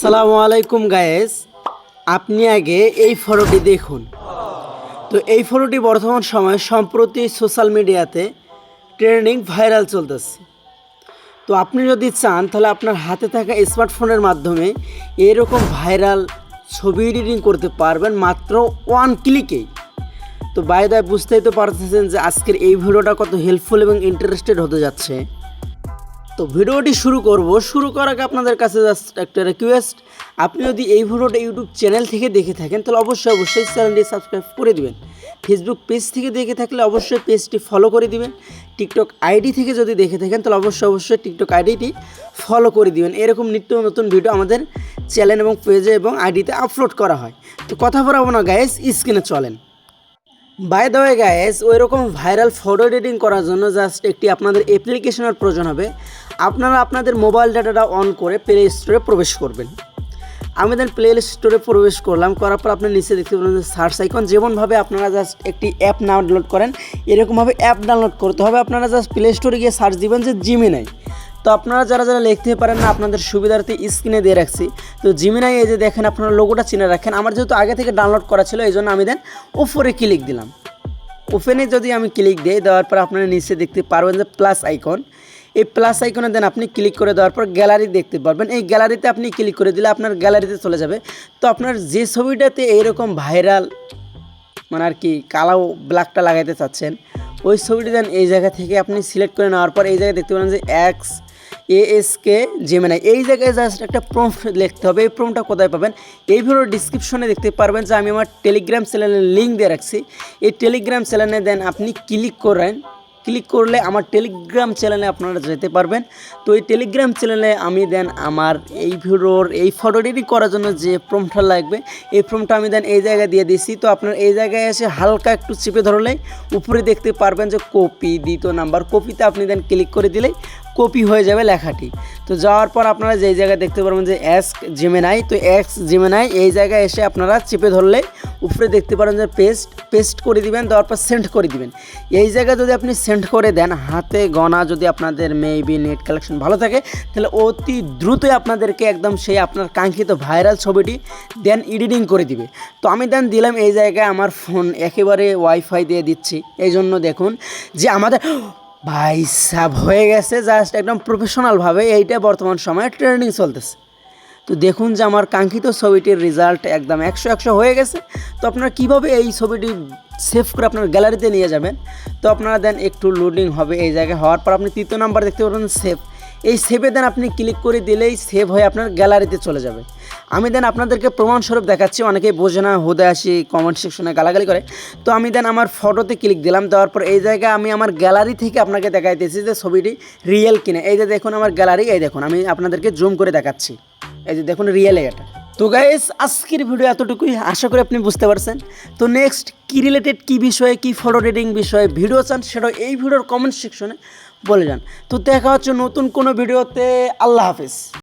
আসসালামু আলাইকুম গায়েস, আপনি আগে এই ফটোটি দেখুন। তো এই ফটোটি বর্তমান সময়ে সম্প্রতি সোশ্যাল মিডিয়াতে ট্রেন্ডিং ভাইরাল চলতেছে। তো আপনি যদি চান তাহলে আপনার হাতে থাকা স্মার্টফোনের মাধ্যমে এরকম ভাইরাল ছবি এডিটিং করতে পারবেন মাত্র ওয়ান ক্লিকেই। তো বাই দ্য বুঝতেই তো পারতেছেন যে আজকের এই ভিডিওটা কত হেল্পফুল এবং ইন্টারেস্টেড হতে যাচ্ছে। তো ভিডিওটি শুরু করার আগে আপনাদের কাছে জাস্ট একটা রিকোয়েস্ট, আপনি যদি এই ভিডিওটা ইউটিউব চ্যানেল থেকে দেখে থাকেন তাহলে অবশ্যই চ্যানেলটি সাবস্ক্রাইব করে দিবেন। ফেসবুক পেজ থেকে দেখে থাকলে অবশ্যই পেজটি ফলো করে দিবেন। টিকটক আইডি থেকে যদি দেখে থাকেন তাহলে অবশ্যই টিকটক আইডিটি ফলো করে দিবেন। এরকম নিত্য নতুন ভিডিও আমাদের চ্যানেল এবং পেজে এবং আইডিতে আপলোড করা হয়। তো কথা বলাবো না গাইস, স্ক্রিনে চলেন। বাই দ্য ওয়ে গাইস, ওই রকম ভাইরাল ফটো এডিটিং করার জন্য জাস্ট একটি আপনাদের অ্যাপ্লিকেশনের প্রয়োজন হবে। আপনারা আপনাদের মোবাইল ডাটাটা অন করে প্লে স্টোরে প্রবেশ করবেন। আমি দেন প্লে স্টোরে প্রবেশ করলাম, করার পর আপনি নিচে দেখতে পাবেন যে সার্চ আইকন। যেমনভাবে আপনারা জাস্ট একটি অ্যাপ ডাউনলোড করেন এরকমভাবে অ্যাপ ডাউনলোড করতে হবে। আপনারা জাস্ট প্লে স্টোরে গিয়ে সার্চ দিবেন যে জিমিনাই। তো আপনারা যারা লিখতে পারেন না, আপনাদের সুবিধার্থে স্ক্রিনে দিয়ে রাখছি। তো জিমিনাই এই যে দেখেন, আপনারা লোগোটা চিনে রাখেন। আমার যেহেতু আগে থেকে ডাউনলোড করা ছিল এই জন্য আমি দেন ওপরে ক্লিক দিলাম। ওপেনে যদি আমি ক্লিক দিই, দেওয়ার পর আপনারা নিচে দেখতে পারবেন যে প্লাস আইকন। এই প্লাস আইকনে দেন আপনি ক্লিক করে দেওয়ার পর গ্যালারি দেখতে পারবেন। এই গ্যালারিতে আপনি ক্লিক করে দিলে আপনার গ্যালারিতে চলে যাবে। তো আপনার যে ছবিটাতে এইরকম ভাইরাল মানে আর কি কালো ব্ল্যাকটা লাগাইতে চাচ্ছেন, ওই ছবিটি দেন এই জায়গা থেকে আপনি সিলেক্ট করে নেওয়ার পর এই জায়গায় দেখতে পারেন যে ASK জেমিনাই। এই জায়গায় জাস্ট একটা প্রম্পট লিখতে হবে। এই প্রম্পটটা কোথায় পাবেন? এই ভিডিওর ডিসক্রিপশনে দেখতে পারবেন যে আমি আমার টেলিগ্রাম চ্যানেলের লিঙ্ক দিয়ে রাখছি। এই টেলিগ্রাম চ্যানেলে দেন আপনি ক্লিক করলে আমার টেলিগ্রাম চ্যানেলে আপনারা যেতে পারবেন। তো এই টেলিগ্রাম চ্যানেলে আমি দেন আমার এই ভিডিওর এই ফটো এডিটিং করার জন্য যে প্রম্পটটা লাগবে এই প্রম্পটটা আমি দেন এই জায়গায় দিয়ে দিছি। তো আপনার এই জায়গায় এসে হালকা একটু চেপে ধরলেই উপরে দেখতে পারবেন যে কপি, দ্বিতীয় নাম্বার কপিতে আপনি দেন ক্লিক করে দিলেই কপি হয়ে যাবে লেখাটি। তো যাওয়ার পর আপনারা যেই জায়গায় দেখতে পারবেন যে ASK জেমিনাই, তো ASK জেমিনাই এই জায়গায় এসে আপনারা চেপে ধরলে উপরে দেখতে পারেন যে পেস্ট করে দিবেন। দেওয়ার পর সেন্ড করে দিবেন। এই জায়গায় যদি আপনি সেন্ড করে দেন, হাতে গণা যদি আপনাদের মেবি নেট কালেকশন ভালো থাকে তাহলে অতি দ্রুতই আপনাদেরকে একদম সেই আপনার কাঙ্ক্ষিত ভাইরাল ছবিটি দেন এডিটিং করে দিবে। তো আমি দেন দিলাম এই জায়গায় আমার ফোন একেবারে ওয়াইফাই দিয়ে দিচ্ছি, এই জন্য দেখুন যে আমাদের ভাই সাব হয়ে গেছে জাস্ট একদম প্রফেশনালভাবে। এইটা বর্তমান সময়ে ট্রেন্ডিং চলতেছে। তো দেখুন যে আমার কাঙ্ক্ষিত ছবিটির রেজাল্ট একদম 100 হয়ে গেছে। তো আপনারা কীভাবে এই ছবিটি সেভ করে আপনার গ্যালারিতে নিয়ে যাবেন? তো আপনারা দেন একটু লোডিং হবে। এই জায়গায় হওয়ার পর আপনি তৃতীয় নাম্বার দেখতে পারবেন সেভ। এই সেভে দেন আপনি ক্লিক করে দিলেই সেভ হয়ে আপনার গ্যালারিতে চলে যাবে। আমি দেন আপনাদেরকে প্রমাণস্বরূপ দেখাচ্ছি। অনেকেই বোঝে না, হুদে আসি কমেন্ট সেকশনে গালাগালি করে। তো আমি দেন আমার ফটোতে ক্লিক দিলাম। দেওয়ার পর এই জায়গায় আমি আমার গ্যালারি থেকে আপনাকে দেখাইতেছি যে ছবিটি রিয়েল কিনা। এই যে দেখুন আমার গ্যালারি, এই দেখুন আমি আপনাদেরকে জুম করে দেখাচ্ছি। এই যে দেখুন রিয়েল এটা। তো গাইস, আজকের ভিডিও এতটুকুই, আশা করি আপনি বুঝতে পারছেন। তো নেক্সট কী রিলেটেড কী বিষয়ে কী ফটো এডিটিং বিষয়ে ভিডিও চান সেটা এই ভিডিওর কমেন্ট সেকশনে বলে যান। তো দেখা হচ্ছে নতুন কোনো ভিডিওতে। আল্লাহ হাফেজ।